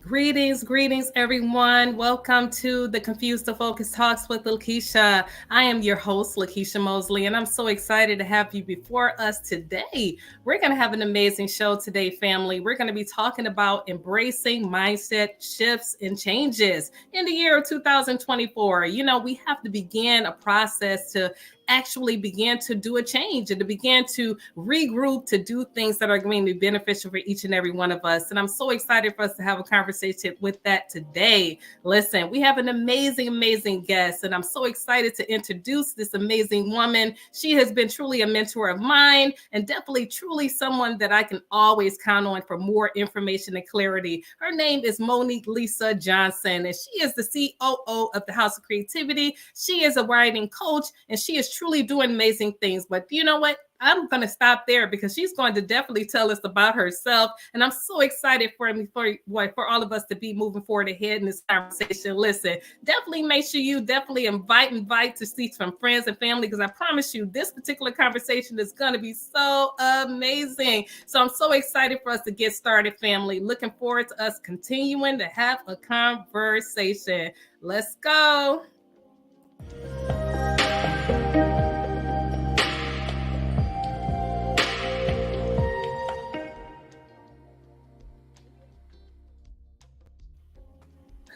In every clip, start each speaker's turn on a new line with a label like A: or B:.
A: Greetings, everyone. Welcome to the Confused to Focus Talks with Lekeisha. I am your host, Lekeisha Mosley, and I'm so excited to have you before us today. We're going to have an amazing show today, family. We're going to be talking about embracing mindset shifts and changes in the year of 2024. We have to begin a process to actually begin to do a change and to begin to regroup to do things that are going to be beneficial for each and every one of us. And I'm so excited for us to have a conversation with that today. Listen, we have an amazing guest, and I'm so excited to introduce this amazing woman. She has been truly a mentor of mine and definitely truly someone that I can always count on for more information and clarity. Her name is Monique Lisa Johnson, and she is the COO of the House of Creativity. She is a writing coach, and she is truly doing amazing things. But you know what? I'm going to stop there because she's going to definitely tell us about herself. And I'm so excited for all of us to be moving forward ahead in this conversation. Listen, definitely make sure you definitely invite to see some friends and family, because I promise you this particular conversation is going to be so amazing. So I'm so excited for us to get started, family. Looking forward to us continuing to have a conversation. Let's go.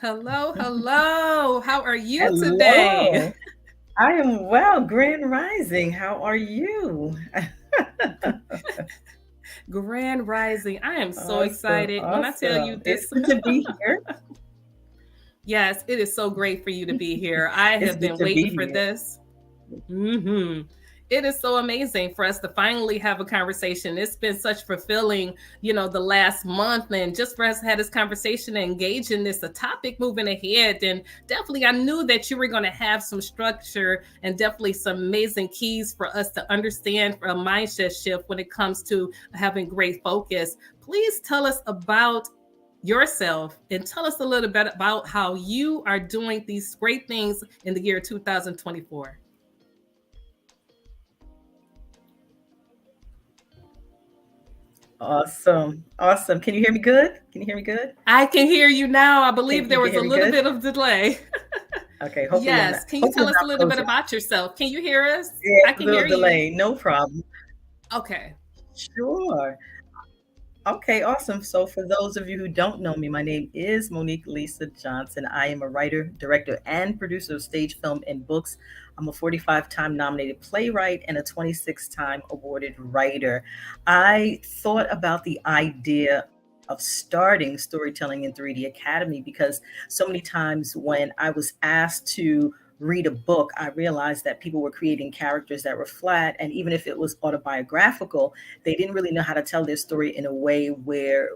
A: Hello. How are you today?
B: Hello. I am well. Grand Rising. How are you?
A: Grand Rising. I am so
B: Awesome.
A: excited. When I tell you
B: Awesome. It's
A: this,
B: good to be here.
A: yes, it is so great for you to be here. I
B: It's
A: have
B: good
A: been
B: to
A: waiting
B: be
A: for
B: here.
A: this. hmm It is so amazing for us to finally have a conversation. It's been such fulfilling, the last month, and just for us to have this conversation and engage in this a topic moving ahead. And definitely, I knew that you were going to have some structure and definitely some amazing keys for us to understand for a mindset shift when it comes to having great focus. Please tell us about yourself and tell us a little bit about how you are doing these great things in the year 2024.
B: Awesome. Awesome. Can you hear me good? Can you hear me good?
A: I can hear you now. I believe
B: You
A: there
B: can
A: was
B: hear
A: a
B: me
A: little
B: good?
A: bit of delay.
B: Okay.
A: Yes. Can you
B: Hopefully
A: tell
B: I'm
A: us a
B: not
A: little bit
B: frozen.
A: about yourself? Can you hear us?
B: Yeah,
A: I
B: a
A: can
B: little
A: hear you.
B: delay. No problem.
A: Okay.
B: Sure. Okay, awesome. So, for those of you who don't know me, my name is Monique Lisa Johnson. I am a writer, director, and producer of stage, film, and books. I'm a 45-time nominated playwright and a 26-time awarded writer. I thought about the idea of starting Storytelling in 3D Academy because so many times when I was asked to read a book, I realized that people were creating characters that were flat. And even if it was autobiographical, they didn't really know how to tell their story in a way where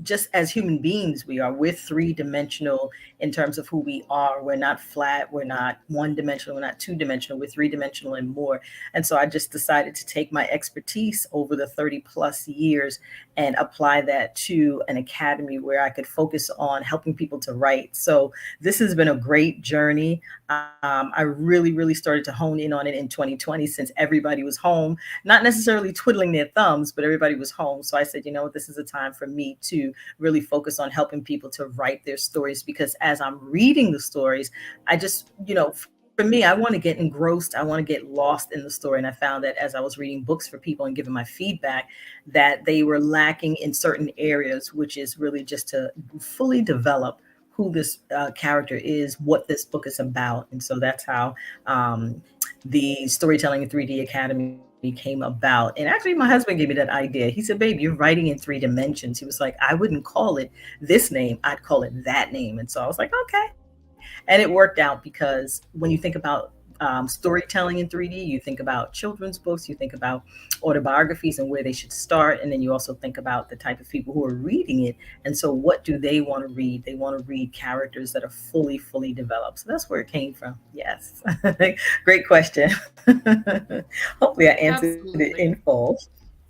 B: just as human beings we're three-dimensional in terms of who we are. We're not flat, we're not one-dimensional, we're not two-dimensional, we're three-dimensional and more. And so I just decided to take my expertise over the 30 plus years and apply that to an academy where I could focus on helping people to write. So this has been a great journey. I really started to hone in on it in 2020 since everybody was home, not necessarily twiddling their thumbs, but everybody was home. So I said, you know what, this is a time for me to really focus on helping people to write their stories, because as I'm reading the stories, I just, for me, I want to get engrossed. I want to get lost in the story. And I found that as I was reading books for people and giving my feedback, that they were lacking in certain areas, which is really just to fully develop who this character is, what this book is about. And so that's how the Storytelling in 3D Academy came about. And actually, my husband gave me that idea. He said, "Babe, you're writing in three dimensions." He was like, "I wouldn't call it this name, I'd call it that name." And so I was like, okay. And it worked out because when you think about storytelling in 3D, you think about children's books, you think about autobiographies and where they should start. And then you also think about the type of people who are reading it. And so, what do they want to read? They want to read characters that are fully developed. So that's where it came from. Yes. Great question. Hopefully, I answered it in
A: Absolutely.
B: full.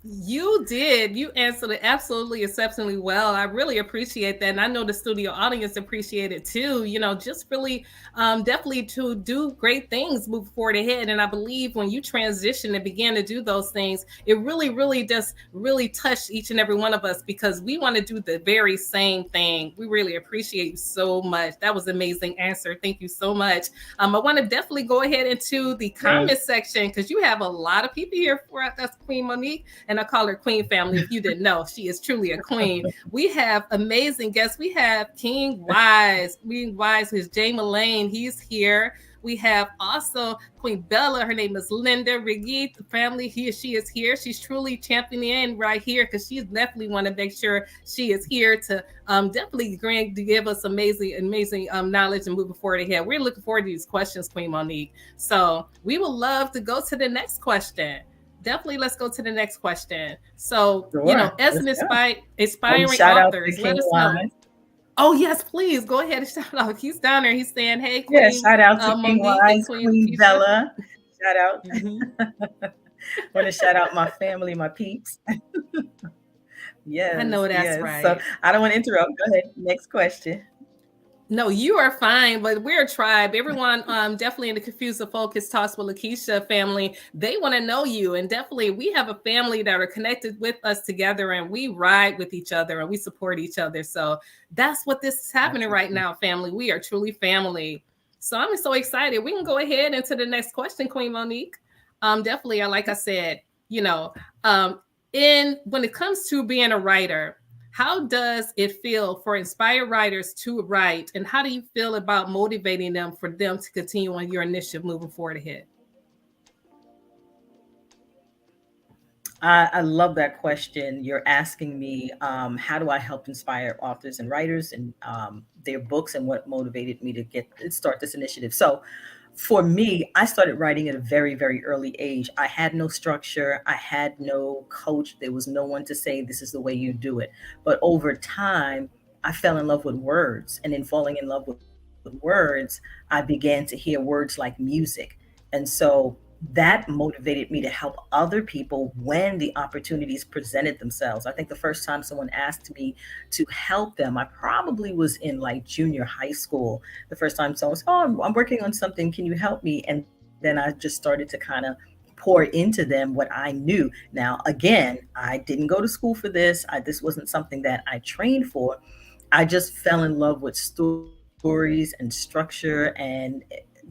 A: You did. You answered it absolutely exceptionally well. I really appreciate that. And I know the studio audience appreciate it too. Just really definitely to do great things, move forward ahead. And I believe when you transition and began to do those things, it really, really just really touched each and every one of us because we want to do the very same thing. We really appreciate you so much. That was an amazing answer. Thank you so much. I want to definitely go ahead into the comment
B: Thanks.
A: section because you have a lot of people here for us. That's Queen Monique, and I call her Queen Family. If you didn't know, she is truly a queen. We have amazing guests. We have Queen Wise, who's Jay Mullane. He's here. We have also Queen Bella. Her name is Linda Riggy. The family here, she is here. She's truly championing right here because she definitely want to make sure she is here to definitely to give us amazing, amazing knowledge and moving forward ahead. We're looking forward to these questions, Queen Monique. So we would love to go to the next question. Definitely, let's go to the next question. So,
B: Sure.
A: as
B: Let's
A: an
B: go. And
A: aspiring
B: shout out to
A: authors, let
B: King
A: us know.
B: Wise.
A: Oh yes, please go ahead and shout out. He's down there. He's saying, "Hey,
B: Yeah,
A: Queen
B: shout out to King
A: Monique and
B: Wise,
A: Queen
B: Queen
A: Lakeisha."
B: Bella. Shout
A: Hmm.
B: out. Want to shout out my family, my peeps.
A: I
B: Yes,
A: know that's
B: yes. So
A: right.
B: I don't want to interrupt. Go ahead. Next question.
A: No, you are fine, but we're a tribe. Everyone, definitely in the Confused and Focus Talks with Lekeisha family, they want to know you. And definitely, we have a family that are connected with us together and we ride with each other and we support each other. So that's what this is happening right
B: Absolutely.
A: now, family. We are truly family. So I'm so excited. We can go ahead into the next question, Queen Monique. Definitely, like I said, you know, um, in when it comes to being a writer, how does it feel for inspired writers to write, and how do you feel about motivating them for them to continue on your initiative moving forward ahead?
B: I love that question. You're asking me, how do I help inspire authors and writers and their books and what motivated me to start this initiative? So, for me, I started writing at a very, very early age. I had no structure. I had no coach. There was no one to say, this is the way you do it. But over time, I fell in love with words. And in falling in love with words, I began to hear words like music. And so that motivated me to help other people when the opportunities presented themselves. I think the first time someone asked me to help them, I probably was in like junior high school. The first time someone said, "Oh, I'm working on something. Can you help me?" And then I just started to kind of pour into them what I knew. Now, again, I didn't go to school for this. This wasn't something that I trained for. I just fell in love with stories and structure. And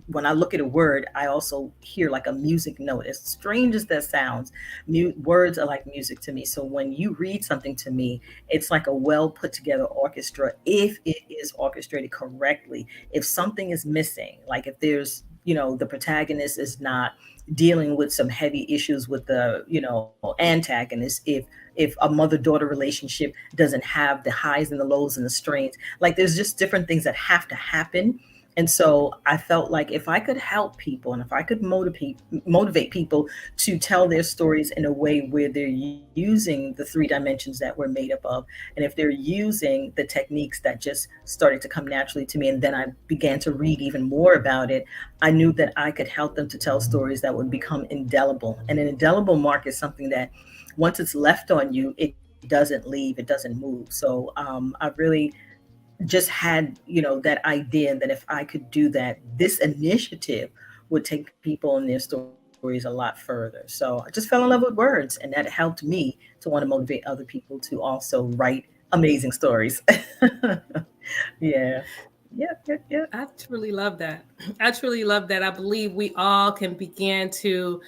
B: when I look at a word, I also hear like a music note. As strange as that sounds, words are like music to me. So when you read something to me, it's like a well put together orchestra if it is orchestrated correctly. If something is missing, like if there's, the protagonist is not dealing with some heavy issues with the, antagonist, if a mother-daughter relationship doesn't have the highs and the lows and the strains, like there's just different things that have to happen. And so I felt like if I could help people and if I could motivate people to tell their stories in a way where they're using the three dimensions that we're made up of, and if they're using the techniques that just started to come naturally to me, and then I began to read even more about it, I knew that I could help them to tell stories that would become indelible. And an indelible mark is something that once it's left on you, it doesn't leave, it doesn't move. So I really just had that idea that if I could do that, this initiative would take people and their stories a lot further. So I just fell in love with words, and that helped me to want to motivate other people to also write amazing stories. Yeah. Yep, yep, yep.
A: I truly love that. I truly love that. I believe we all can begin to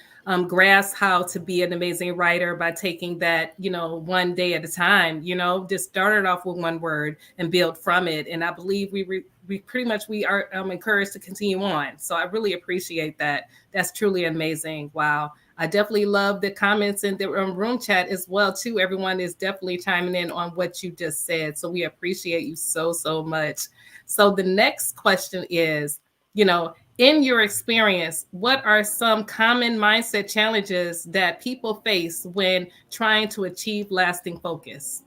A: grasp how to be an amazing writer by taking that, one day at a time. Just start it off with one word and build from it. And I believe we pretty much we are encouraged to continue on. So I really appreciate that. That's truly amazing. Wow. I definitely love the comments in the room chat as well too. Everyone is definitely chiming in on what you just said. So we appreciate you so, so much. So the next question is, in your experience, what are some common mindset challenges that people face when trying to achieve lasting focus?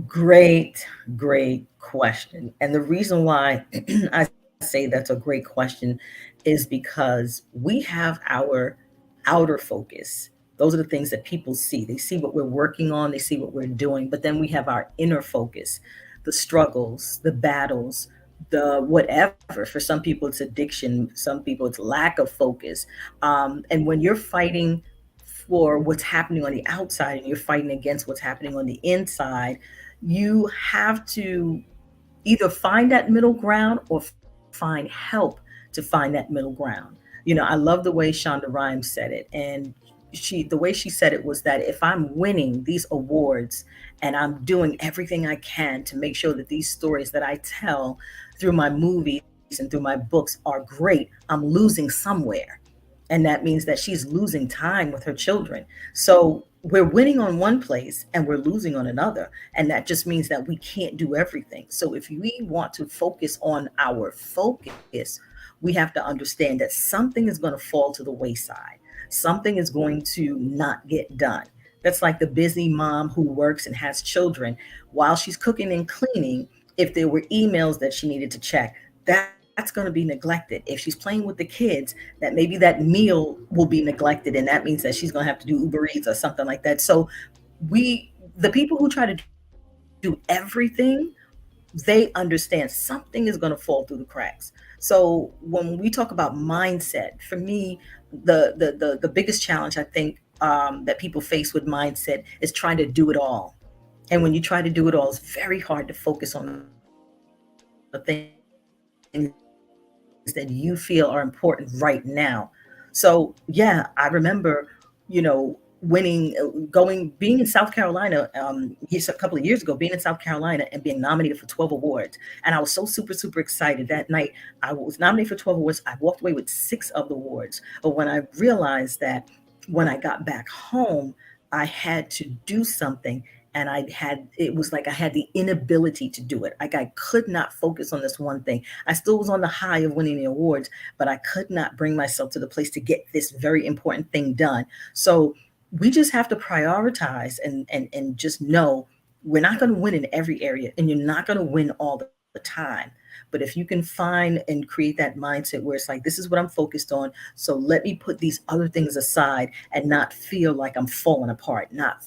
B: Great, great question. And the reason why I say that's a great question is because we have our outer focus Those are the things that people see. They see what we're working on, they see what we're doing, but then we have our inner focus, the struggles, the battles, the whatever. For some people, it's addiction, some people, it's lack of focus. And when you're fighting for what's happening on the outside and you're fighting against what's happening on the inside, you have to either find that middle ground or find help to find that middle ground. I love the way Shonda Rhimes said it. And the way she said it was that if I'm winning these awards and I'm doing everything I can to make sure that these stories that I tell through my movies and through my books are great, I'm losing somewhere. And that means that she's losing time with her children. So we're winning on one place and we're losing on another. And that just means that we can't do everything. So if we want to focus on our focus, we have to understand that something is going to fall to the wayside. Something is going to not get done. That's like the busy mom who works and has children. While she's cooking and cleaning, if there were emails that she needed to check, that's going to be neglected. If she's playing with the kids, that maybe that meal will be neglected, and that means that she's going to have to do Uber Eats or something like that. So the people who try to do everything, they understand something is going to fall through the cracks. So when we talk about mindset, for me, the biggest challenge I think that people face with mindset is trying to do it all. And when you try to do it all, it's very hard to focus on the things that you feel are important right now. So yeah, I remember, winning, being in South Carolina, a couple of years ago, being in South Carolina and being nominated for 12 awards. And I was so super excited. That night, I was nominated for 12 awards. I walked away with 6 of the awards. But when I realized that when I got back home, I had to do something, and it was like I had the inability to do it. Like I could not focus on this one thing. I still was on the high of winning the awards, but I could not bring myself to the place to get this very important thing done. So we just have to prioritize and just know we're not going to win in every area, and you're not going to win all the time. But if you can find and create that mindset where it's like, this is what I'm focused on, so let me put these other things aside and not feel like I'm falling apart, not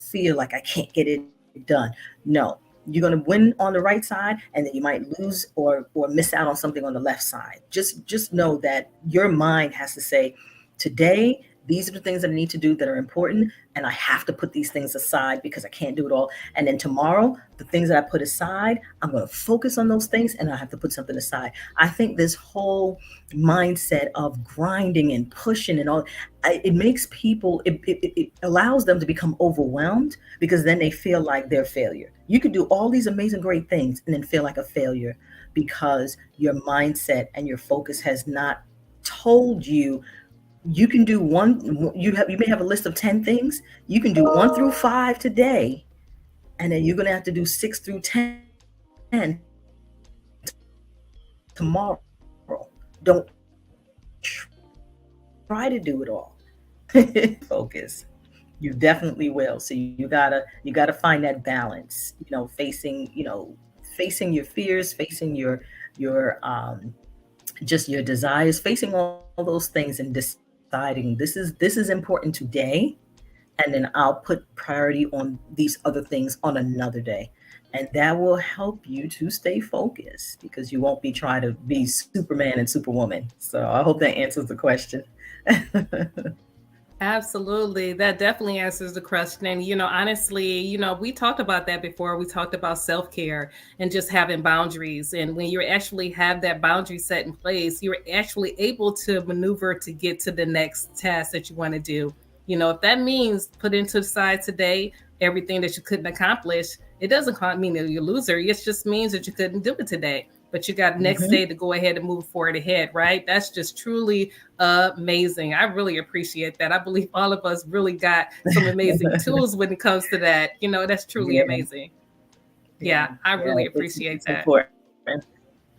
B: feel like I can't get it done. No, you're going to win on the right side, and then you might lose or miss out on something on the left side. Just know that your mind has to say, today these are the things that I need to do that are important, and I have to put these things aside because I can't do it all. And then tomorrow, the things that I put aside, I'm going to focus on those things, and I have to put something aside. I think this whole mindset of grinding and pushing and all, it makes people, it allows them to become overwhelmed, because then they feel like they're a failure. You could do all these amazing, great things and then feel like a failure because your mindset and your focus has not told you you can do one. You may have a list of 10 things. You can do 1 through 5 today, and then you're going to have to do 6 through 10 tomorrow. Don't try to do it all. Focus. You definitely will. So you gotta find that balance, facing facing your fears, facing your just your desires, facing all those things and deciding this is important today, and then I'll put priority on these other things on another day. And that will help you to stay focused, because you won't be trying to be Superman and Superwoman. So I hope that answers the question.
A: Absolutely. That definitely answers the question. And, honestly, we talked about that before. We talked about self care and just having boundaries. And when you actually have that boundary set in place, you're actually able to maneuver to get to the next task that you want to do. If that means put into the side today everything that you couldn't accomplish, it doesn't mean that you're a loser. It just means that you couldn't do it today. But you got next day to go ahead and move forward ahead, right? That's just truly amazing. I really appreciate that. I believe all of us really got some amazing tools when it comes to that. That's truly
B: Yeah,
A: amazing. Yeah,
B: yeah,
A: I
B: yeah.
A: really
B: It's
A: appreciate
B: it's
A: that.
B: important.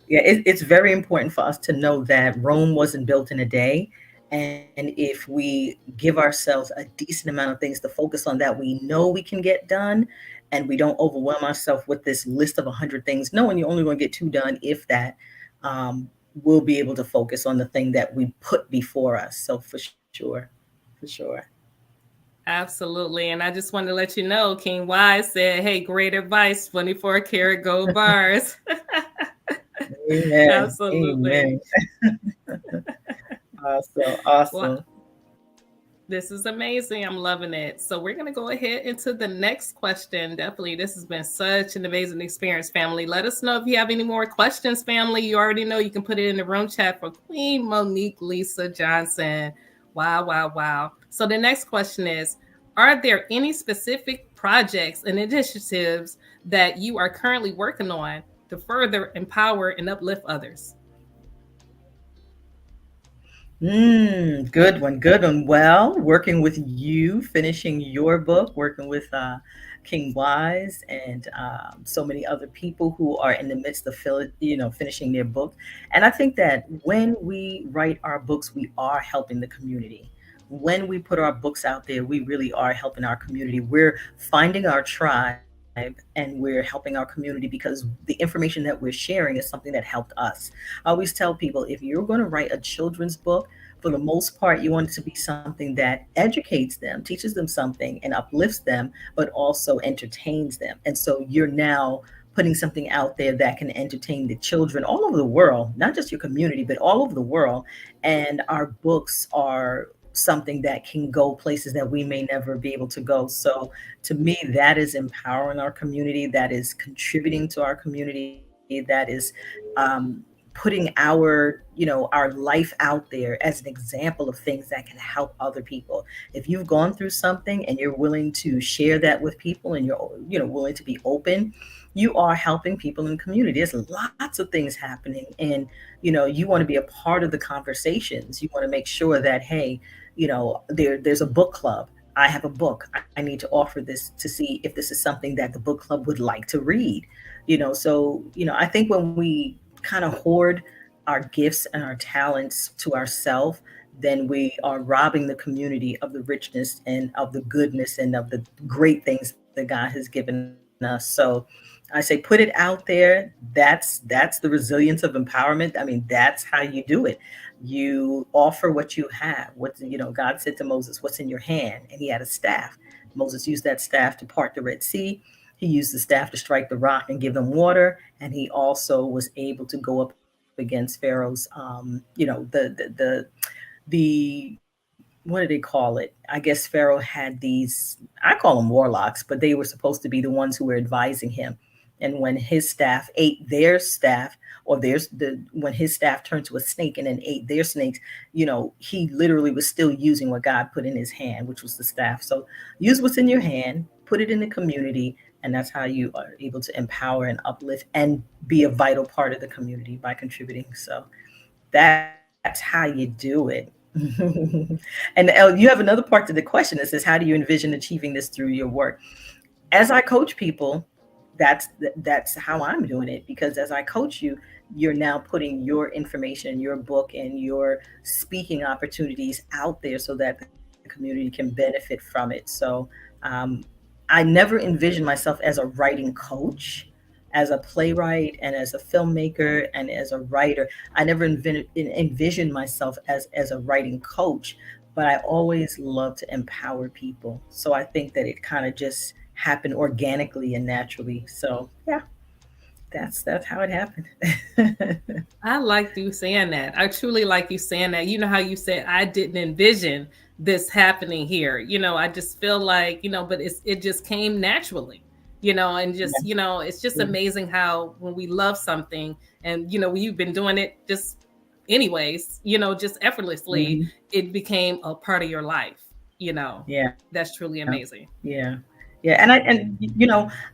B: Yeah, it's very important for us to know that Rome wasn't built in a day. And if we give ourselves a decent amount of things to focus on that we know we can get done, and we don't overwhelm ourselves with this list of 100 things, knowing you're only going to get 2 done, if that, um, we'll be able to focus on the thing that we put before us. So for sure, for sure.
A: Absolutely. And I just wanted to let you know, King Wise said, hey, great advice, 24 karat gold bars.
B: Amen.
A: Absolutely.
B: Amen. Awesome.
A: Well,
B: Awesome.
A: this is amazing. I'm loving it. So we're going to go ahead into the next question. Definitely, this has been such an amazing experience, family. Let us know if you have any more questions, family. You already know you can put it in the room chat for Queen Monique Lisa Johnson. Wow, wow, wow. So the next question is, are there any specific projects and initiatives that you are currently working on to further empower and uplift others?
B: Good one, good one. Well, working with you, finishing your book, working with King Wise, and so many other people who are in the midst of finishing their book. And I think that when we write our books, we are helping the community. When we put our books out there, we really are helping our community. We're finding our tribe and we're helping our community because the information that we're sharing is something that helped us. I always tell people if you're going to write a children's book, for the most part, you want it to be something that educates them, teaches them something, and uplifts them, but also entertains them. And so you're now putting something out there that can entertain the children all over the world, not just your community, but all over the world. And our books are something that can go places that we may never be able to go. So to me, that is empowering our community, that is contributing to our community, that is putting our life out there as an example of things that can help other people. If you've gone through something and you're willing to share that with people and you're willing to be open, you are helping people in the community. There's lots of things happening, and you want to be a part of the conversations. You want to make sure that, hey, there's a book club. I have a book. I need to offer this to see if this is something that the book club would like to read. So I think when we kind of hoard our gifts and our talents to ourselves, then we are robbing the community of the richness and of the goodness and of the great things that God has given us. So I say put it out there. That's the resilience of empowerment. I mean, that's how you do it. You offer what you have. God said to Moses, what's in your hand? And he had a staff. Moses used that staff to part the Red Sea. He used the staff to strike the rock and give them water, and he also was able to go up against Pharaoh's, the what do they call it? I guess Pharaoh had these, I call them warlocks, but they were supposed to be the ones who were advising him. And when his staff ate their staff, or when his staff turned to a snake and then ate their snakes, he literally was still using what God put in his hand, which was the staff. So use what's in your hand, put it in the community, and that's how you are able to empower and uplift and be a vital part of the community by contributing. So that's how you do it. And you have another part to the question that says, how do you envision achieving this through your work? As I coach people, that's how I'm doing it, because as I coach you, you're now putting your information, your book, and your speaking opportunities out there so that the community can benefit from it. So um, I never envisioned myself as a writing coach, as a playwright, and as a filmmaker, and as a writer. I never envisioned myself as a writing coach, but I always love to empower people. So I think that it kind of just happened organically and naturally. So yeah, that's how it happened.
A: I like you saying that. I truly like you saying that. You know how you said I didn't envision this happening here. I just feel like, but it just came naturally. And just,
B: Yeah.
A: it's just amazing how when we love something and you've been doing it just anyways, just effortlessly,
B: Hmm.
A: it became a part of your life, you know.
B: Yeah.
A: That's truly
B: Yeah.
A: amazing.
B: Yeah. And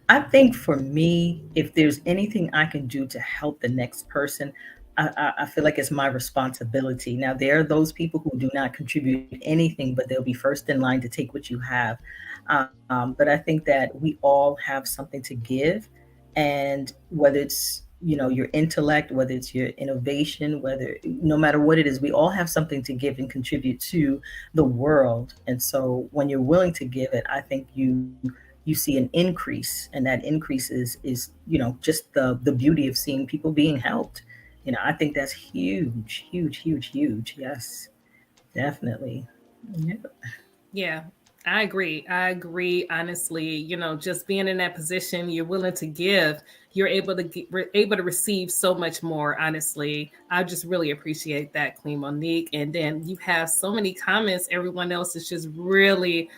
B: I think for me, if there's anything I can do to help the next person, I feel like it's my responsibility. Now, there are those people who do not contribute anything, but they'll be first in line to take what you have. But I think that we all have something to give, and whether it's your intellect, whether it's your innovation, whether no matter what it is, we all have something to give and contribute to the world. And so when you're willing to give it, I think you see an increase, and that increase is just the beauty of seeing people being helped. I think that's huge, huge, huge, huge. Yes, definitely. Yeah.
A: Yeah. I agree. I agree. Honestly, just being in that position, you're willing to give. You're able to able to receive so much more. Honestly, I just really appreciate that, Queen Monique. And then you have so many comments. Everyone else is just really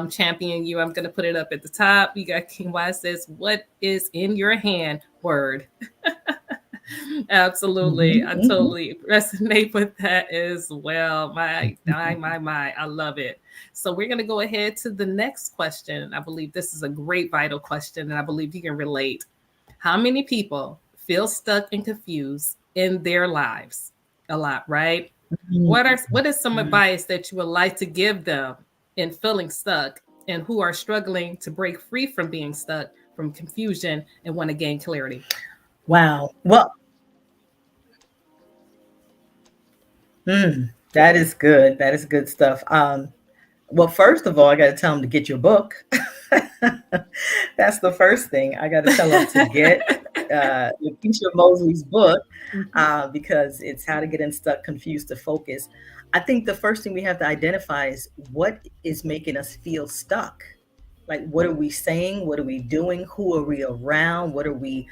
A: championing you. I'm going to put it up at the top. You got King Y says, "What is in your hand?" Word. Absolutely. I
B: Hmm.
A: totally resonate with that as well. My. I love it. So we're going to go ahead to the next question. I believe this is a great, vital question, and I believe you can relate. How many people feel stuck and confused in their lives? A lot, right? What is some advice that you would like to give them in feeling stuck and who are struggling to break free from being stuck, from confusion, and want to gain clarity?
B: Wow. Well, that is good. That is good stuff. Well, first of all, I got to tell them to get your book. That's the first thing. I got to tell them to get Lekeisha Mosley's book because it's How to Get Unstuck, Confused to Focus. I think the first thing we have to identify is what is making us feel stuck. Like, what are we saying? What are we doing? Who are we around? What are we,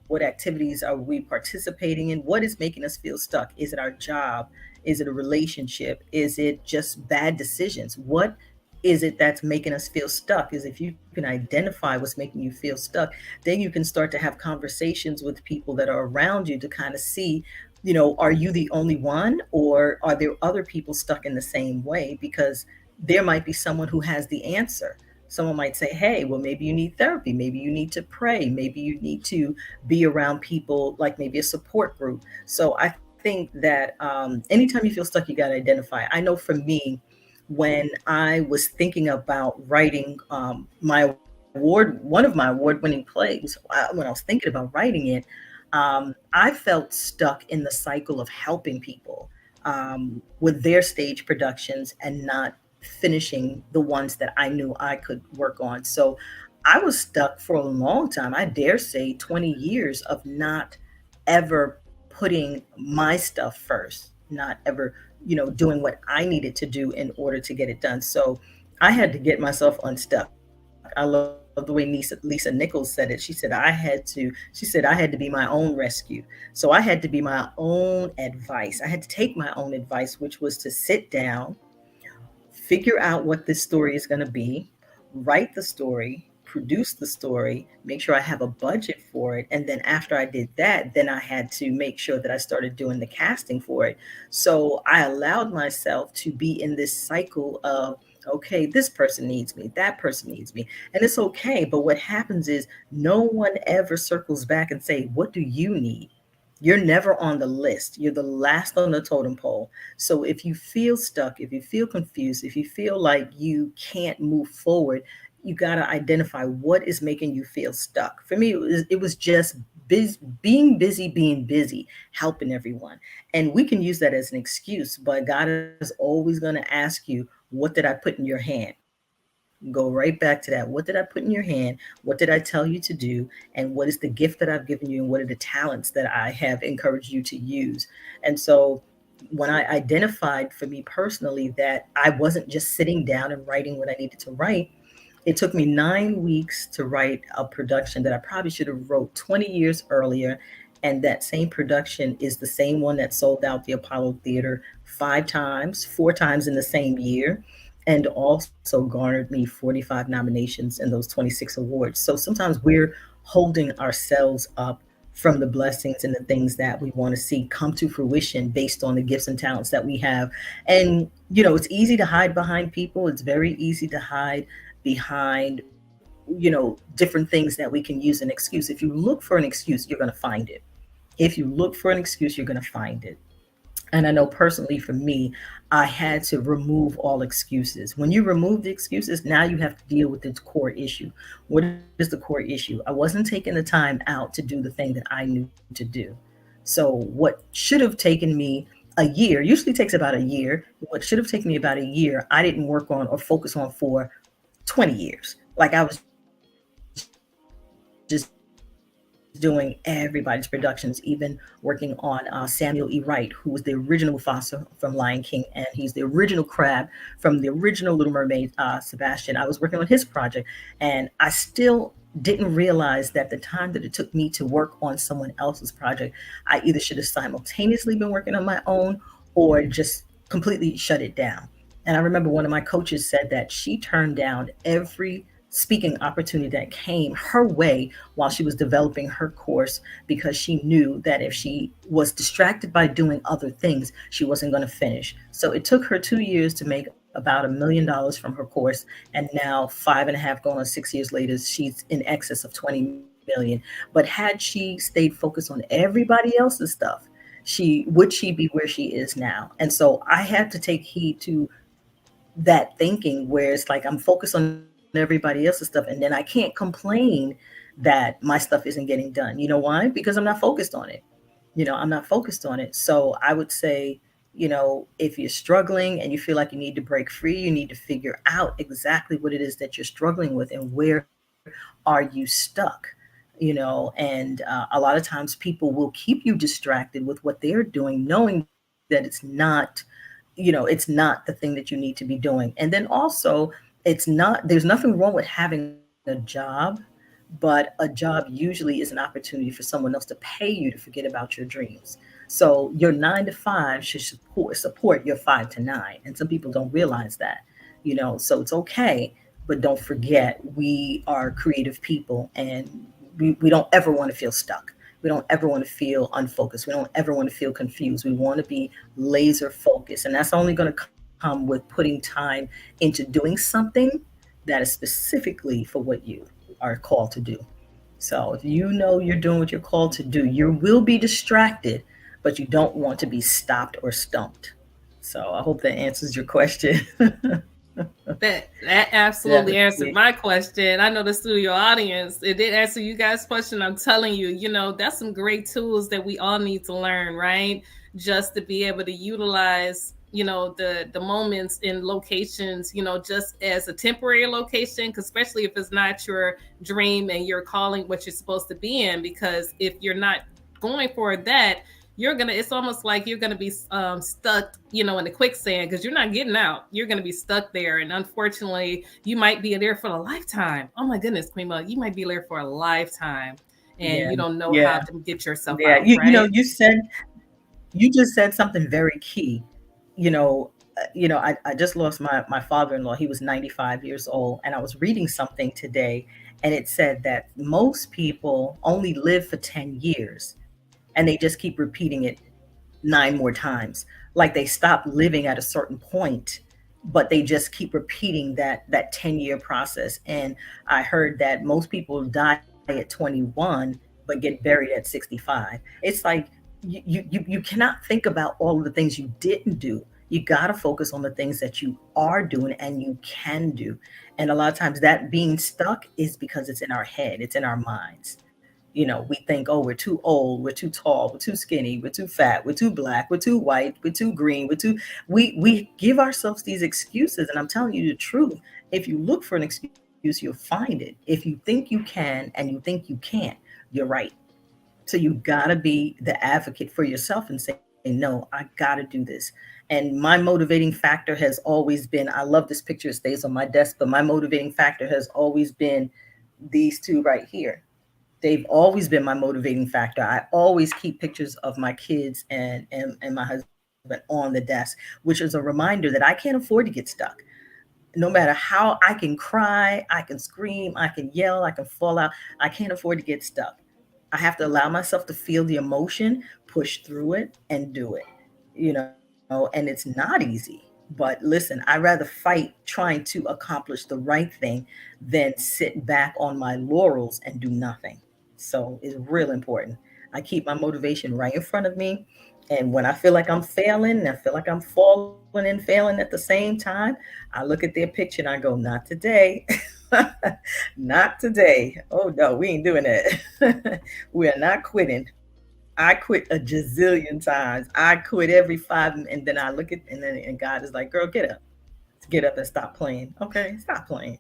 B: what activities are we participating in? What is making us feel stuck? Is it our job? Is it a relationship? Is it just bad decisions? What is it that's making us feel stuck? Is if you can identify what's making you feel stuck, then you can start to have conversations with people that are around you to kind of see, are you the only one or are there other people stuck in the same way? Because there might be someone who has the answer. Someone might say, hey, well, maybe you need therapy. Maybe you need to pray. Maybe you need to be around people like maybe a support group. So I think that anytime you feel stuck, you got to identify. I know for me, when I was thinking about writing one of my award-winning plays, when I was thinking about writing it, I felt stuck in the cycle of helping people with their stage productions and not finishing the ones that I knew I could work on. So I was stuck for a long time. I dare say 20 years of not ever putting my stuff first, not ever, doing what I needed to do in order to get it done. So I had to get myself unstuck. I love the way Lisa Nichols said it. She said, I had to be my own rescue. So I had to be my own advice. I had to take my own advice, which was to sit down, figure out what this story is going to be, write the story, produce the story, make sure I have a budget for it. And then after I did that, then I had to make sure that I started doing the casting for it. So I allowed myself to be in this cycle of, okay, this person needs me, that person needs me. And it's okay. But what happens is no one ever circles back and say, what do you need? You're never on the list. You're the last on the totem pole. So if you feel stuck, if you feel confused, if you feel like you can't move forward, you got to identify what is making you feel stuck. For me, it was just being busy, helping everyone. And we can use that as an excuse, but God is always going to ask you, what did I put in your hand? Go right back to that. What did I put in your hand? What did I tell you to do? And what is the gift that I've given you? And what are the talents that I have encouraged you to use? And so when I identified for me personally that I wasn't just sitting down and writing what I needed to write, it took me 9 weeks to write a production that I probably should have wrote 20 years earlier. And that same production is the same one that sold out the Apollo Theater 5 times, 4 times in the same year, and also garnered me 45 nominations in those 26 awards. So sometimes we're holding ourselves up from the blessings and the things that we want to see come to fruition based on the gifts and talents that we have. And, it's easy to hide behind people. It's very easy to hide behind, different things that we can use an excuse. If you look for an excuse, you're going to find it. If you look for an excuse, you're going to find it. And I know personally for me, I had to remove all excuses. When you remove the excuses, now you have to deal with its core issue. What is the core issue? I wasn't taking the time out to do the thing that I knew to do. So what should have taken me a year, usually takes about a year. What should have taken me about a year, I didn't work on or focus on for 20 years. Like I was just busy, busy, busy, busy. doing everybody's productions, even working on Samuel E. Wright, who was the original Mufasa from Lion King, and he's the original crab from the original Little Mermaid, Sebastian. I was working on his project, and I still didn't realize that the time that it took me to work on someone else's project, I either should have simultaneously been working on my own or just completely shut it down. And I remember one of my coaches said that she turned down every speaking opportunity that came her way while she was developing her course, because she knew that if she was distracted by doing other things, she wasn't going to finish. So it took her 2 years to make about $1 million from her course. And now, 5.5 going on 6 years later, she's in excess of 20 million. But had she stayed focused on everybody else's stuff, she be where she is now. And so I had to take heed to that thinking, where it's like I'm focused on everybody else's stuff, and then I can't complain that my stuff isn't getting done. You know why? Because I'm not focused on it. I'm not focused on it. So I would say, if you're struggling and you feel like you need to break free, you need to figure out exactly what it is that you're struggling with and where are you stuck. And a lot of times people will keep you distracted with what they're doing, knowing that it's not the thing that you need to be doing. And then also, there's nothing wrong with having a job, but a job usually is an opportunity for someone else to pay you to forget about your dreams. So your 9 to 5 should support your 5 to 9. And some people don't realize that. So it's okay, but don't forget, we are creative people, and we don't ever want to feel stuck. We don't ever want to feel unfocused. We don't ever want to feel confused. We want to be laser focused. And that's only going to come with putting time into doing something that is specifically for what you are called to do. So if you know you're doing what you're called to do, you will be distracted, but you don't want to be stopped or stumped. So I hope that answers your question.
A: That absolutely answered
B: Definitely.
A: my question. I know the studio audience, it did answer you guys' question. I'm telling you, that's some great tools that we all need to learn, right? Just to be able to utilize, the moments in locations, just as a temporary location, especially if it's not your dream and you're calling what you're supposed to be in. Because if you're not going for that, it's almost like you're gonna be stuck, in the quicksand, because you're not getting out. You're gonna be stuck there, and unfortunately you might be there for a lifetime. Oh my goodness, Queen Mother, you might be there for a lifetime, and
B: Yeah.
A: you don't know how
B: Yeah.
A: to get yourself
B: Yeah.
A: out, right?
B: You just said something very key. I just lost my father-in-law. He was 95 years old, and I was reading something today, and it said that most people only live for 10 years, and they just keep repeating it 9 more times. Like they stop living at a certain point, but they just keep repeating that 10-year process. And I heard that most people die at 21 but get buried at 65. It's like you cannot think about all of the things you didn't do. You got to focus on the things that you are doing and you can do. And a lot of times that being stuck is because it's in our head, it's in our minds. We think, oh, we're too old, we're too tall, we're too skinny, we're too fat, we're too black, we're too white, we're too green, we give ourselves these excuses. And I'm telling you the truth. If you look for an excuse, you'll find it. If you think you can and you think you can't, you're right. So you gotta be the advocate for yourself and say, no, I gotta do this. And my motivating factor has always been, I love this picture, it stays on my desk, but my motivating factor has always been these two right here. They've always been my motivating factor. I always keep pictures of my kids and my husband on the desk, which is a reminder that I can't afford to get stuck. No matter how I can cry, I can scream, I can yell, I can fall out, I can't afford to get stuck. I have to allow myself to feel the emotion, push through it, and do it. And it's not easy. But listen, I rather fight trying to accomplish the right thing than sit back on my laurels and do nothing. So it's real important. I keep my motivation right in front of me. And when I feel like I'm failing, and I feel like I'm falling and failing at the same time, I look at their picture and I go, not today. Not today. Oh no, we ain't doing that. We are not quitting. I quit a gazillion times. I quit every 5, and then I look at, and God is like, "Girl, get up and stop playing. Okay, stop playing."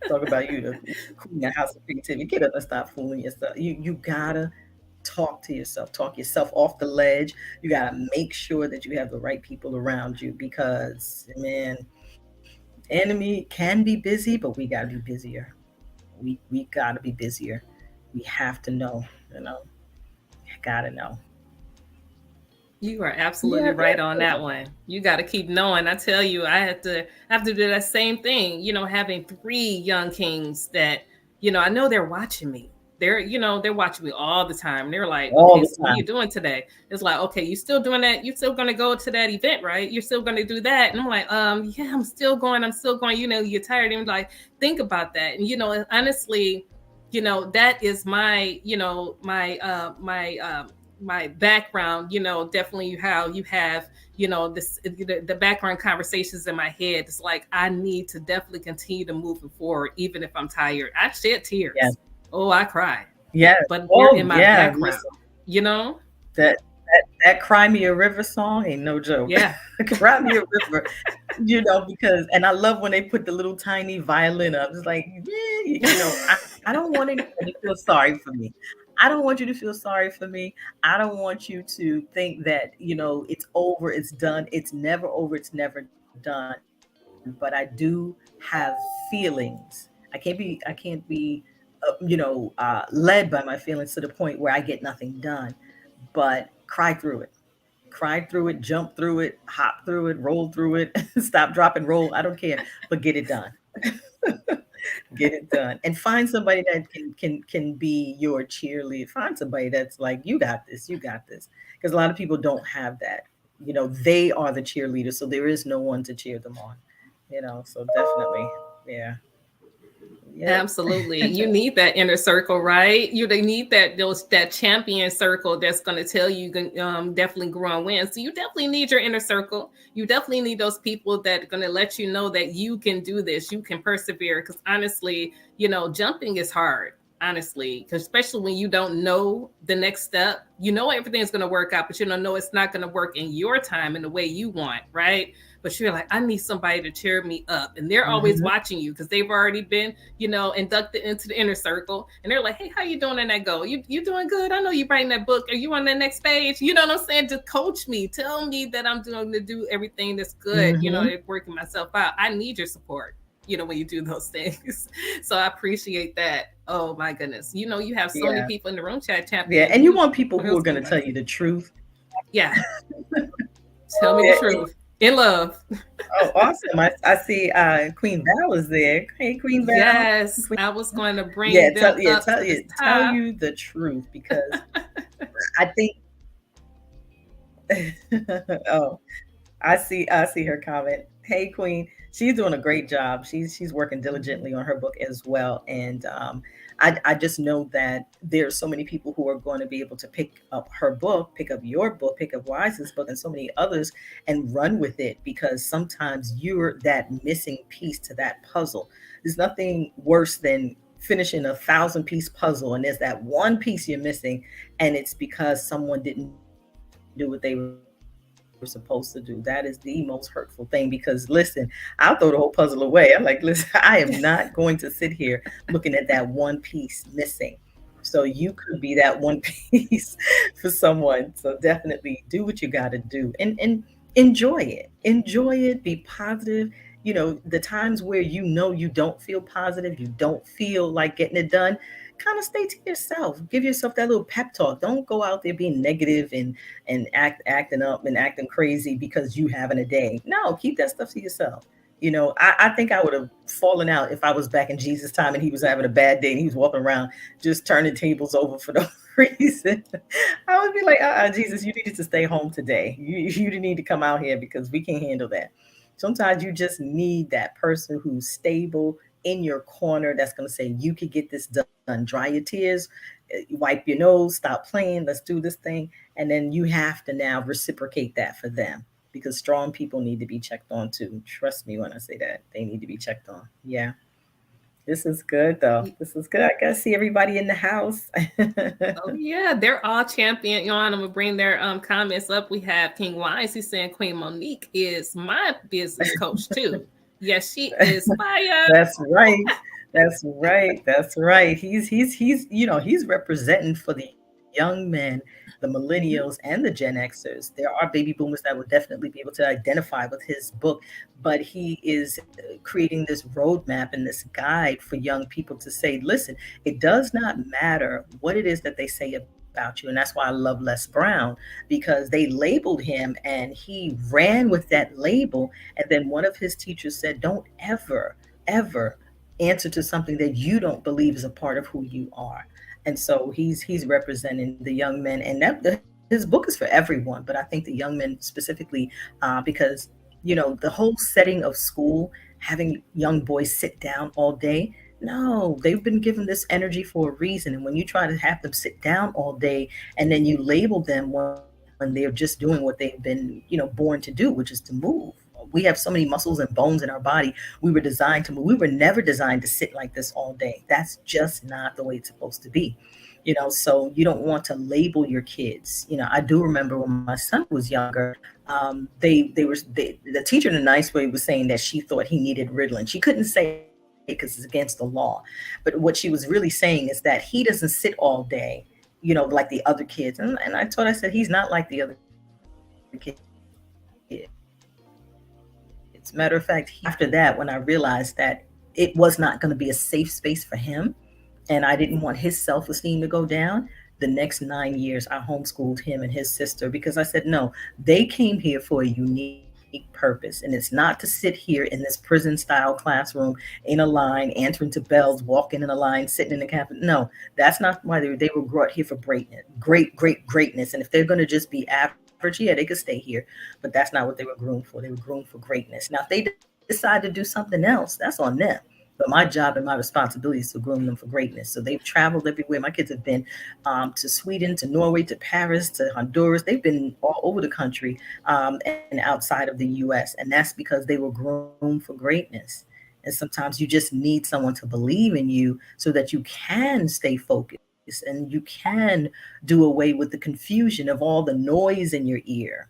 B: Talk about you, the queen of house of creativity. Get up and stop fooling yourself. You gotta talk to yourself, talk yourself off the ledge. You gotta make sure that you have the right people around you because man, enemy can be busy, but we gotta be busier. We gotta be busier. We have to know, you know, gotta know.
A: You are absolutely
B: Yeah,
A: right on that one. You got to keep knowing. I tell you, I have to do that same thing. Having three young kings that, I know they're watching me. They're watching me all the time. They're like,
B: all
A: okay,
B: the
A: so what are
B: time.
A: you doing today? It's like, okay, you still doing that? You still going to go to that event, right? You're still going to do that? And I'm like, yeah, I'm still going. I'm still going. You're tired. And like, think about that. And honestly, that is my background, definitely how you have, the background conversations in my head. It's like I need to definitely continue to move forward, even if I'm tired. I shed
B: Yeah.
A: tears. Oh, I cry,
B: Yes.
A: but they're
B: Oh
A: in my
B: yeah.
A: background,
B: Listen,
A: you know?
B: that Cry Me a River song ain't no joke.
A: Yeah.
B: Cry Me a River, because and I love when they put the little tiny violin up. It's like, yeah, I don't want anyone to feel sorry for me. I don't want you to feel sorry for me. I don't want you to think that, it's over, it's done. It's never over, it's never done. But I do have feelings. I can't be led by my feelings to the point where I get nothing done, but cry through it. Cry through it, jump through it, hop through it, roll through it, stop, drop, and roll. I don't care, but get it done. Get it done, and find somebody that can be your cheerleader. Find somebody that's like, you got this, you got this. Because a lot of people don't have that. They are the cheerleader, so there is no one to cheer them on. So definitely, yeah, yep.
A: Absolutely. You need that inner circle, right? They need that champion circle that's going to tell you definitely grow and win. So you definitely need your inner circle. You definitely need those people that are going to let you know that you can do this, you can persevere. Because honestly, jumping is hard. Honestly, because especially when you don't know the next step, everything's going to work out, but you don't know it's not going to work in your time in the way you want, right? But you're like, I need somebody to cheer me up, and they're always
B: Hmm.
A: watching you because they've already been, inducted into the inner circle, and they're like, hey, how you doing in that goal? You doing good? I know you writing that book. Are you on the next page? You know what I'm saying? To coach me, tell me that I'm doing to do everything that's good.
B: Hmm.
A: Working myself out. I need your support. When you do those things. So I appreciate that. Oh my goodness. You have so many
B: Yeah,
A: people in the room chat
B: yeah,
A: champion.
B: and you want people who
A: Who's
B: are going
A: going
B: to
A: to
B: tell
A: like?
B: you the truth.
A: Yeah. Tell me the
B: Yeah.
A: truth. In love.
B: Oh, awesome! I see Queen Val is there. Hey, Queen Val.
A: Yes.
B: Queen,
A: I was going to
B: yeah,
A: bring them up
B: tell
A: to this
B: you
A: top.
B: the truth because I think oh, I see her comment. Hey Queen, she's doing a great job. She's working diligently on her book as well. And I just know that there's so many people who are going to be able to pick up her book, pick up your book, pick up Wise's book, and so many others and run with it because sometimes you're that missing piece to that puzzle. There's nothing worse than finishing 1,000-piece puzzle and there's that one piece you're missing, and it's because someone didn't do what they were supposed to do. That is the most hurtful thing because listen, I'll throw the whole puzzle away. I'm like, listen, I am not going to sit here looking at that one piece missing. So you could be that one piece for someone. So definitely do what you got to do and enjoy it. Enjoy it. Be positive. The times where you don't feel positive, you don't feel like getting it done, kind of stay to yourself. Give yourself that little pep talk. Don't go out there being negative and acting up and acting crazy because you having a day. No, keep that stuff to yourself. I think I would have fallen out if I was back in Jesus' time and he was having a bad day and he was walking around just turning tables over for no reason. I would be like, Jesus, you needed to stay home today. You didn't need to come out here because we can't handle that. Sometimes you just need that person who's stable in your corner that's going to say, you could get this done. Dry your tears, wipe your nose, stop playing, let's do this thing. And then you have to now reciprocate that for them because strong people need to be checked on too. Trust me when I say that. They need to be checked on. Yeah. This is good though. This is good. I gotta see everybody in the house.
A: Oh yeah, they're all champion. I'm gonna bring their comments up. We have King Wise. He's saying Queen Monique is my business coach too. Yes, she is fire.
B: That's right. That's right. That's right. He's representing for the young men, the millennials,
A: Mhm.
B: and the Gen Xers. There are baby boomers that will definitely be able to identify with his book, but he is creating this roadmap and this guide for young people to say, listen, it does not matter what it is that they say about you. And that's why I love Les Brown, because they labeled him and he ran with that label. And then one of his teachers said, don't ever answer to something that you don't believe is a part of who you are. And so he's representing the young men, and his book is for everyone. But I think the young men specifically, because the whole setting of school, having young boys sit down all day. No, they've been given this energy for a reason. And when you try to have them sit down all day and then you label them when they're just doing what they've been, born to do, which is to move. We have so many muscles and bones in our body. We were designed to move. We were never designed to sit like this all day. That's just not the way it's supposed to be. So you don't want to label your kids. I do remember when my son was younger, the teacher in a nice way was saying that she thought he needed Ritalin. She couldn't say it because it's against the law, but what she was really saying is that he doesn't sit all day, like the other kids. And I said, he's not like the other kids. Matter of fact, after that, when I realized that it was not going to be a safe space for him, and I didn't want his self-esteem to go down, the next 9 years I homeschooled him and his sister, because I said, no, they came here for a unique purpose. And it's not to sit here in this prison style classroom in a line, answering to bells, walking in a line, sitting in the cabinet. No, that's not why they were brought here for greatness, great greatness. And if they're going to just be average, yeah, they could stay here, but that's not what they were groomed for. They were groomed for greatness. Now, if they decide to do something else, that's on them. But my job and my responsibility is to groom them for greatness. So they've traveled everywhere. My kids have been to Sweden, to Norway, to Paris, to Honduras. They've been all over the country and outside of the US. And that's because they were groomed for greatness. And sometimes you just need someone to believe in you so that you can stay focused and you can do away with the confusion of all the noise in your ear.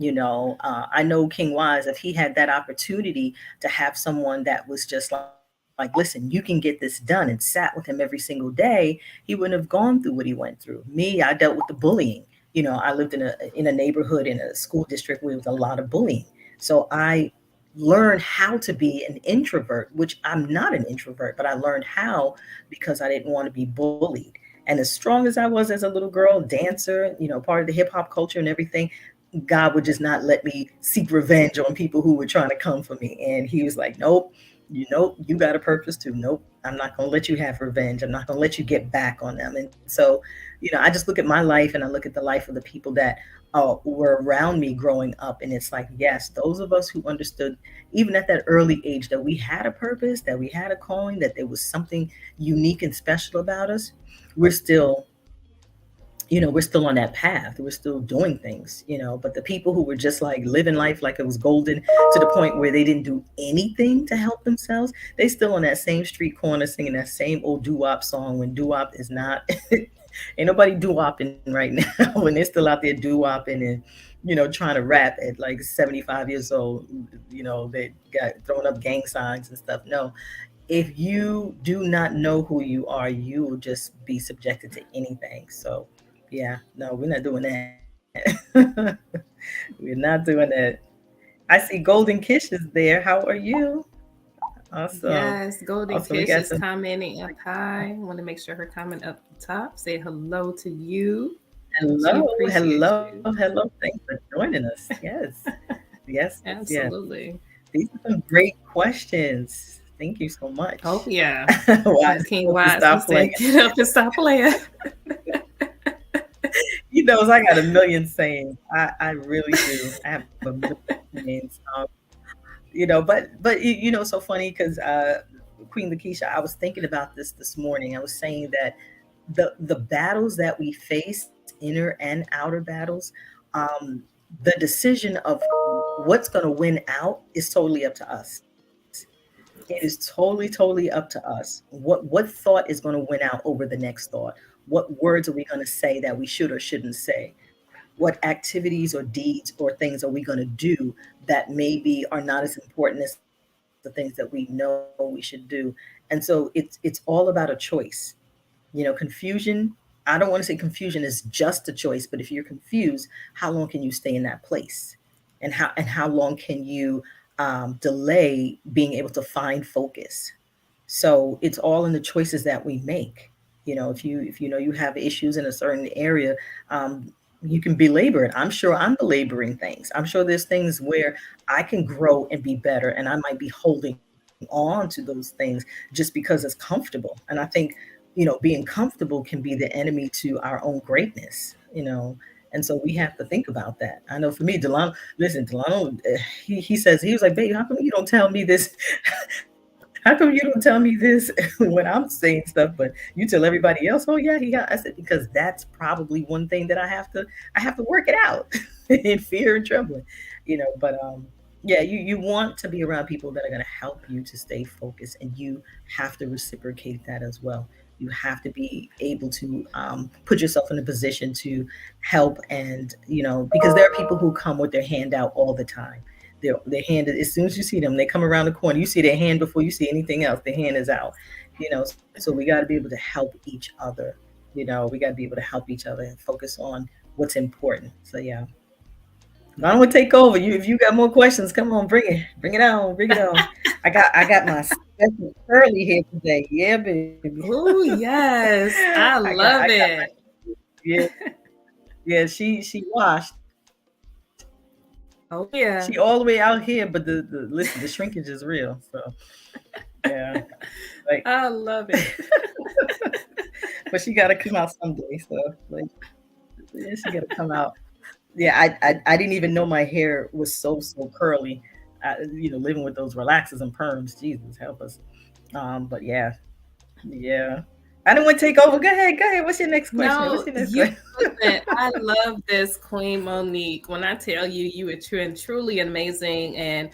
B: I know King Wise, if he had that opportunity to have someone that was just like, listen, you can get this done, and sat with him every single day, he wouldn't have gone through what he went through. Me, I dealt with the bullying. I lived in a neighborhood, in a school district where there was a lot of bullying. So I learned how to be an introvert, which I'm not an introvert, but I learned how because I didn't want to be bullied. And as strong as I was as a little girl, dancer, part of the hip hop culture and everything, God would just not let me seek revenge on people who were trying to come for me. And he was like, nope, you got a purpose too. Nope, I'm not going to let you have revenge. I'm not going to let you get back on them. And so, I just look at my life and I look at the life of the people that were around me growing up. And it's like, yes, those of us who understood, even at that early age, that we had a purpose, that we had a calling, that there was something unique and special about us, we're still we're still on that path. We're still doing things. But the people who were just like living life like it was golden to the point where they didn't do anything to help themselves, they still on that same street corner singing that same old doo-wop song when doo-wop is not, ain't nobody doo-wopping right now when they're still out there doo-wopping and, trying to rap at like 75 years old. They got throwing up gang signs and stuff. No, if you do not know who you are, you will just be subjected to anything. So, yeah, no, we're not doing that. We're not doing that. I see Golden Kish is there. How are you? Awesome.
A: Yes, Golden
B: Awesome. We
A: Kish
B: got
A: is
B: some.
A: commenting up high. I want to make sure her comment up top. Say hello to you. She
B: Hello,
A: appreciates
B: hello,
A: you.
B: hello. Thanks for joining us. Yes.
A: Absolutely.
B: These are some great questions. Thank you so
A: Oh
B: much.
A: yeah.
B: Why
A: And King
B: don't you
A: Wise, he
B: stop playing?
A: said, "Get up and stop playing."
B: He knows I got a million sayings. I really do. I have a million sayings. But so funny because Queen Lakeisha, I was thinking about this morning. I was saying that the battles that we face, inner and outer battles, um, the decision of what's going to win out is totally up to us. It is totally up to us. What thought is going to win out over the next thought? What words are we going to say that we should or shouldn't say? What activities or deeds or things are we going to do that maybe are not as important as the things that we know we should do? And And so it's all about a choice. Confusion, I don't want to say confusion is just a choice, but if you're confused, how long can you stay in that place? And how long can you delay being able to find focus? So it's all in the choices that we make. If you know you have issues in a certain area, um, you can belabor it. I'm sure I'm belaboring things. I'm sure there's things where I can grow and be better, and I might be holding on to those things just because it's comfortable. And I think, being comfortable can be the enemy to our own greatness. And so we have to think about that. I know for me, Delano, listen, Delano, he says, he was like, babe, how come you don't tell me this? How come you don't tell me this when I'm saying stuff, but you tell everybody else, oh yeah, he got, I said, because that's probably one thing that I have to work it out in fear and trembling, but yeah, you want to be around people that are going to help you to stay focused, and you have to reciprocate that as well. You have to be able to put yourself in a position to help, and because there are people who come with their hand out all the time. Their hand, as soon as you see them, they come around the corner. You see their hand before you see anything else. Their hand is out. So we got to be able to help each other. We got to be able to help each other and focus on what's important. So yeah, I don't want to take over. If you got more questions, come on, bring it on, bring it on. I got my special curly hair today. Yeah, baby.
A: Oh, yes. I
B: I
A: love
B: got my,
A: it.
B: yeah, yeah. She washed. She all the
A: Oh,
B: way out
A: yeah.
B: here, but the listen, the shrinkage is real. So yeah, like,
A: I love it.
B: but she got to come out someday. So like, yeah, she got to come out. Yeah, I didn't even know my hair was so curly. Living with those relaxers and perms. Jesus help us. But yeah, yeah. I didn't want to take over. Go ahead. What's your next question? What's
A: No,
B: your next
A: you
B: question?
A: listen, I love this, Queen Monique. When I tell you, you are true and truly amazing, and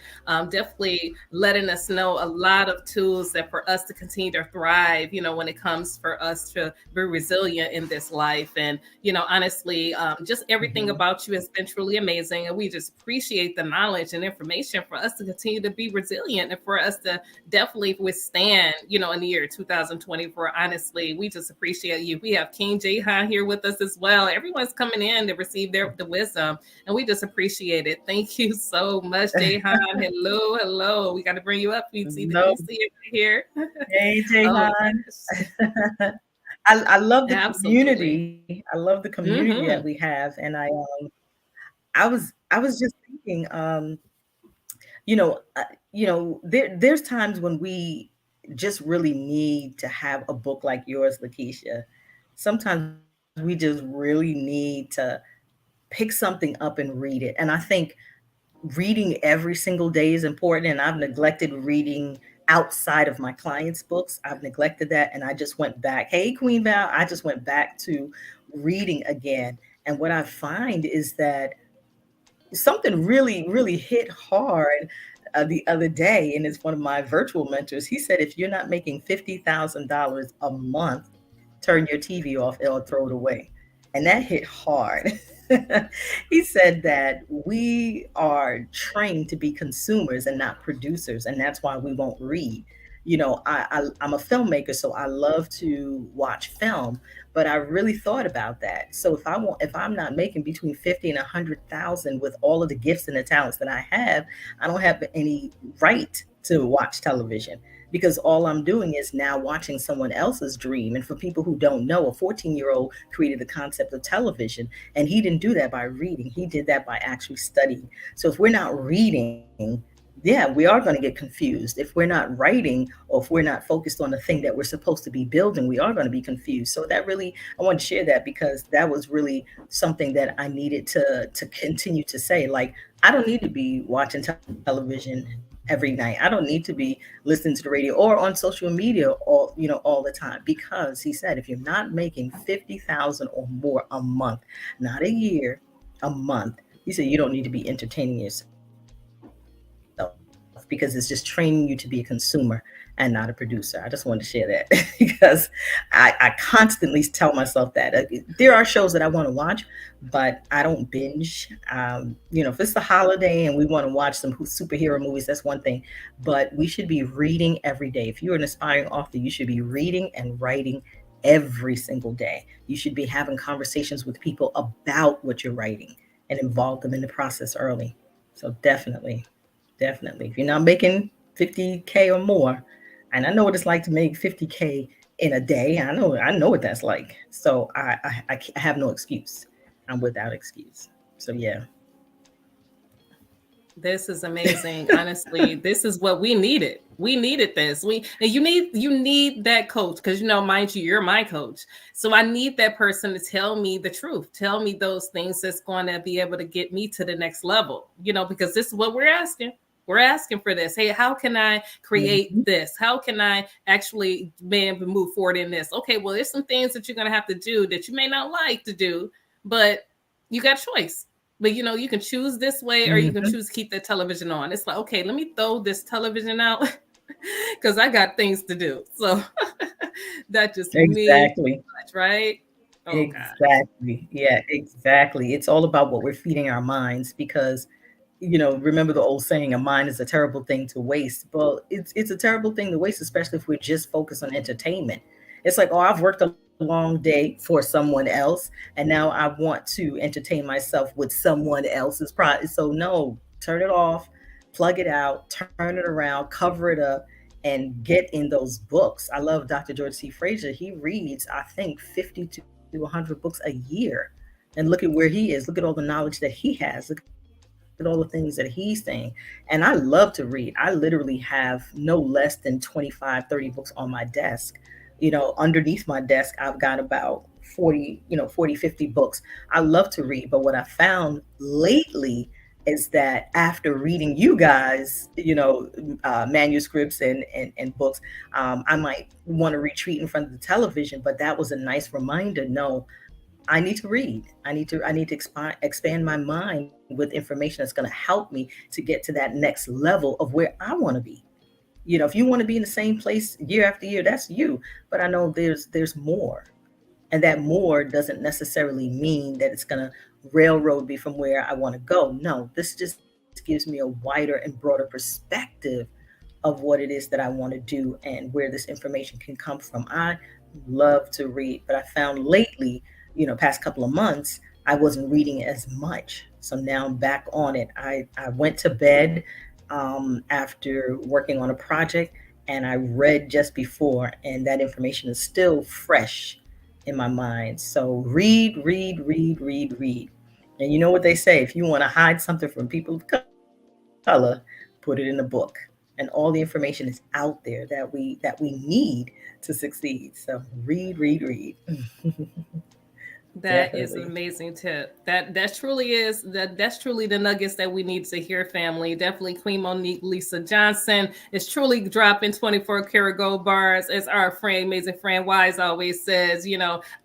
A: definitely letting us know a lot of tools that for us to continue to thrive, when it comes for us to be resilient in this life. And, honestly, just everything
B: Mhm.
A: about you has been truly amazing. And we just appreciate the knowledge and information for us to continue to be resilient and for us to definitely withstand, in the year 2024. Honestly, we just appreciate you. We have King Jahan here with us as well. Everyone's coming in to receive the wisdom, and we just appreciate it. Thank you so much, Jahan. Hello, hello. We got to bring you up. You see,
B: No,
A: you see it right here.
B: hey
A: Oh
B: Jayhan.
A: gosh,
B: I love the
A: absolutely.
B: community. I love the community that we
A: Hmm.
B: have, and I was just thinking, you know, uh, there's times when we just really need to have a book like yours, Lakeisha. Sometimes we just really need to pick something up and read it. And I think reading every single day is important. And I've neglected reading outside of my clients' books. I've neglected that. And I just went back. Hey, Queen Val, I just went back to reading again. And what I find is that something really hit hard the other day, and it's one of my virtual mentors. He said, if you're not making $50,000 a month, turn your TV off or throw it away. And that hit hard. He said that we are trained to be consumers and not producers, and that's why we won't read. I'm a filmmaker, so I love to watch film, but I really thought about that. So if I'm not making between 50 and 100,000 with all of the gifts and the talents that I have, I don't have any right to watch television, because all I'm doing is now watching someone else's dream. And for people who don't know, a 14-year-old created the concept of television, and he didn't do that by reading. He did that by actually studying. So if we're not reading, yeah, we are going to get confused. If we're not writing, or if we're not focused on the thing that we're supposed to be building, we are going to be confused. So that really, I want to share that because that was really something that I needed to continue to say. Like, I don't need to be watching television every night. I don't need to be listening to the radio or on social media all the time, because he said if you're not making 50,000 or more a month, not a year, a month, he said you don't need to be entertaining yourself, because because it's just training you to be a consumer and not a producer. I just wanted to share that because I constantly tell myself that. There are shows that I want to watch, but I don't binge. If it's the holiday and we want to watch some superhero movies, that's one thing. But we should be reading every day. If you're an aspiring author, you should be reading and writing every single day. You should be having conversations with people about what you're writing and involve them in the process early. So definitely, definitely. If you're not making 50K or more, and I know what it's like to make 50K in a day. I know what that's like. So I have no excuse. I'm without excuse. So yeah.
A: This is amazing. Honestly, this is what we needed. We needed this. You need that coach because mind you, you're my coach. So I need that person to tell me the truth. Tell me those things that's going to be able to get me to the next level. Because this is what we're asking. We're asking for this. Hey, how can I create
B: Mhm.
A: this? How can I actually move forward in this? Okay, well, there's some things that you're gonna have to do that you may not like to do, but you got a choice. But you can choose this way or you can
B: Mhm.
A: choose to keep the television on. It's like, okay, let me throw this television out because I got things to do. So that just means
B: Exactly.
A: much, right? Oh gosh.
B: Exactly. Yeah, exactly. It's all about what we're feeding our minds because remember the old saying, a mind is a terrible thing to waste. Well, it's a terrible thing to waste, especially if we're just focused on entertainment. It's like, oh, I've worked a long day for someone else, and now I want to entertain myself with someone else's product. So no, turn it off, plug it out, turn it around, cover it up, and get in those books. I love Dr. George C. Fraser. He reads, I think, 50 to 100 books a year. And look at where he is. Look at all the knowledge that he has. Look at all the things that he's saying. And I love to read. I literally have no less than 25, 30 books on my desk. Underneath my desk, I've got about 40, 50 books. I love to read. But what I found lately is that after reading you guys, manuscripts and books, I might want to retreat in front of the television. But that was a nice reminder. No, I need to read. I need to expand my mind with information that's going to help me to get to that next level of where I want to be. If you want to be in the same place year after year, that's you. But I know there's more. And that more doesn't necessarily mean that it's going to railroad me from where I want to go. No, this just gives me a wider and broader perspective of what it is that I want to do and where this information can come from. I love to read, but I found lately, past couple of months, I wasn't reading as much. So now I'm back on it. I went to bed after working on a project and I read just before, and that information is still fresh in my mind. So read, read, read, read, read. And you know what they say, if you want to hide something from people of color, put it in a book. And all the information is out there that we need to succeed. So read, read, read.
A: That is
B: Definitely.
A: an amazing tip. That truly is that's truly the nuggets that we need to hear, family. Definitely Queen Monique Lisa Johnson is truly dropping 24 karat gold bars, as our friend, amazing friend Wise always says,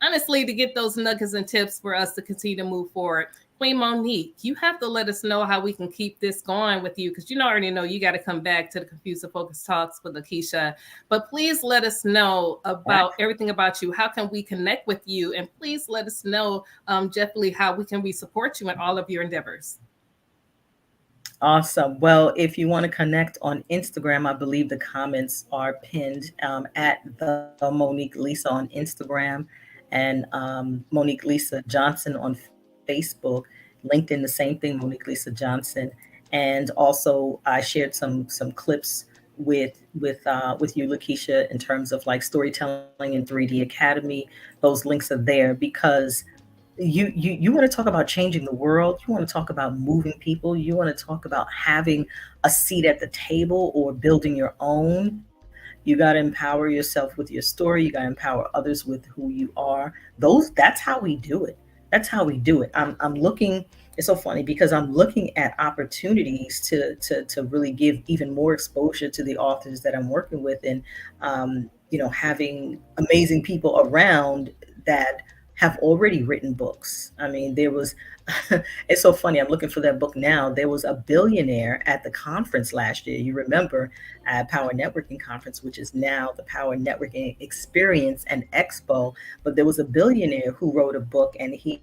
A: honestly, to get those nuggets and tips for us to continue to move forward. Queen Monique, you have to let us know how we can keep this going with you because already know you got to come back to the Confused and Focus Talks with Lekeisha. But please let us know about everything about you. How can we connect with you? And please let us know, definitely, how we support you in all of your endeavors.
B: Awesome. Well, if you want to connect on Instagram, I believe the comments are pinned at the Monique Lisa on Instagram and Monique Lisa Johnson on Facebook. LinkedIn, the same thing, Monique Lisa Johnson. And also, I shared some clips with you, Lakeisha, in terms of like storytelling in 3D Academy. Those links are there because you want to talk about changing the world. You want to talk about moving people. You want to talk about having a seat at the table or building your own. You got to empower yourself with your story. You got to empower others with who you are. That's how we do it. That's how we do it. I'm looking. It's so funny because I'm looking at opportunities to really give even more exposure to the authors that I'm working with, and having amazing people around that have already written books. I mean, there was, it's so funny. I'm looking for that book now. There was a billionaire at the conference last year. You remember, at Power Networking Conference, which is now the Power Networking Experience and Expo. But there was a billionaire who wrote a book, and he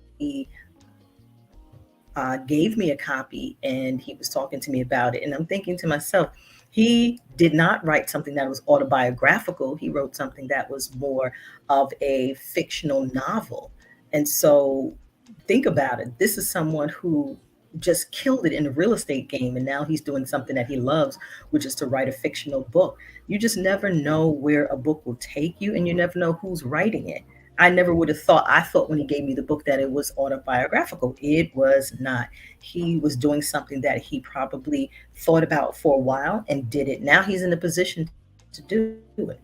B: gave me a copy, and he was talking to me about it. And I'm thinking to myself, he did not write something that was autobiographical. He wrote something that was more of a fictional novel. And so think about it. This is someone who just killed it in the real estate game, and now he's doing something that he loves, which is to write a fictional book. You just never know where a book will take you, and you never know who's writing it. I never would have thought. I thought when he gave me the book that it was autobiographical. It was not. He was doing something that he probably thought about for a while and did it. Now he's in a position to do it.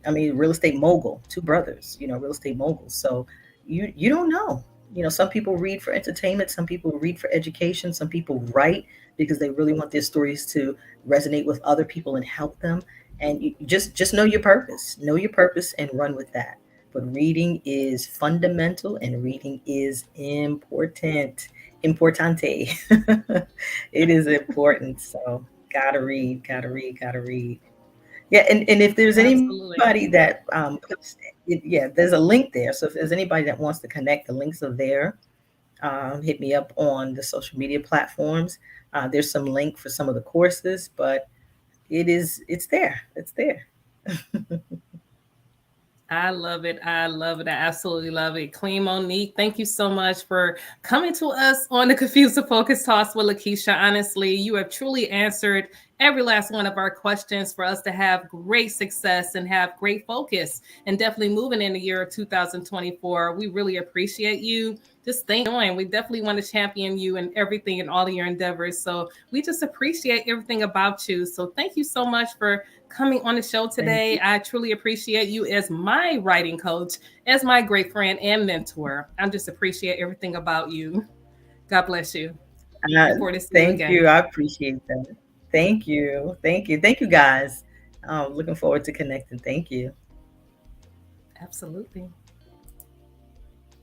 B: I mean, real estate mogul, two brothers, real estate moguls. So you don't know. Some people read for entertainment, some people read for education, some people write because they really want their stories to resonate with other people and help them. And you just know your purpose. Know your purpose and run with that. But reading is fundamental and reading is important. Importante. It is important. So gotta read, gotta read, gotta read. Yeah, and if there's
A: Absolutely.
B: anybody that yeah, there's a link there. So if there's anybody that wants to connect, the links are there. Hit me up on the social media platforms. There's some link for some of the courses, but it's there. It's there.
A: I love it. I love it. I absolutely love it. Queen Monique, thank you so much for coming to us on the Confused to Focus Talks with Lekeisha. Honestly, you have truly answered every last one of our questions for us to have great success and have great focus and definitely moving in the year of 2024. We really appreciate you. Just thank you. We definitely want to champion you in everything and all of your endeavors. So we just appreciate everything about you. So thank you so much for coming on the show
B: Thank
A: today.
B: you.
A: I truly appreciate you as my writing coach, as my great friend and mentor. I just appreciate everything about you. God bless you.
B: Uh,
A: Look forward to see you
B: Thank
A: again.
B: you. I appreciate that. Thank you. Thank you. Thank you, guys. Looking forward to connecting. Thank you.
A: Absolutely.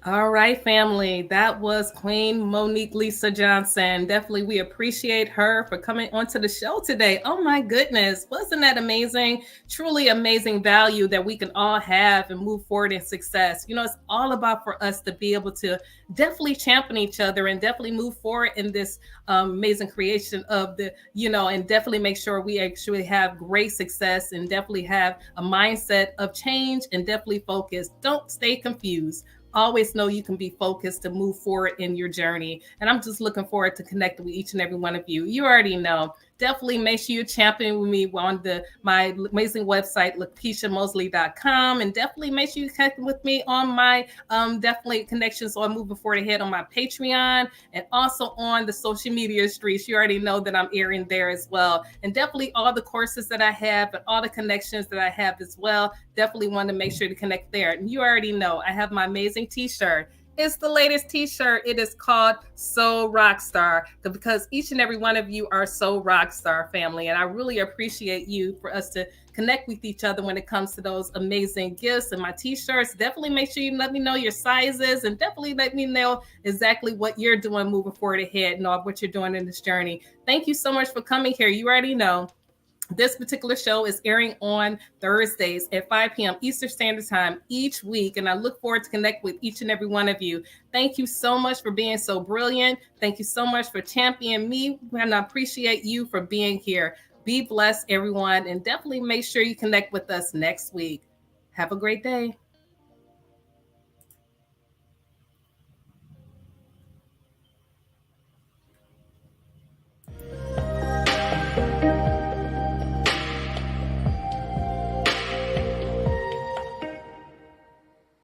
A: All right, family. That was Queen Monique Lisa Johnson. Definitely, we appreciate her for coming onto the show today. Oh my goodness, wasn't that amazing? Truly amazing value that we can all have and move forward in success. It's all about for us to be able to definitely champion each other and definitely move forward in this amazing creation of and definitely make sure we actually have great success and definitely have a mindset of change and definitely focus. Don't stay confused. Always know you can be focused to move forward in your journey. And I'm just looking forward to connecting with each and every one of you. You already know. Definitely make sure you champion with me on my amazing website, LekeishaMosley.com. And definitely make sure you connect with me on my definitely connections on moving forward ahead on my Patreon and also on the social media streets. You already know that I'm airing there as well. And definitely all the courses that I have and all the connections that I have as well. Definitely want to make sure to connect there. And you already know I have my amazing t-shirt. It's the latest t-shirt. It is called So Rockstar because each and every one of you are so rockstar family. And I really appreciate you for us to connect with each other when it comes to those amazing gifts and my t-shirts. Definitely make sure you let me know your sizes and definitely let me know exactly what you're doing moving forward ahead and all what you're doing in this journey. Thank you so much for coming here. You already know this particular show is airing on Thursdays at 5 p.m. Eastern Standard Time each week, and I look forward to connect with each and every one of you. Thank you so much for being so brilliant. Thank you so much for championing me, and I appreciate you for being here. Be blessed, everyone, and definitely make sure you connect with us next week. Have a great day.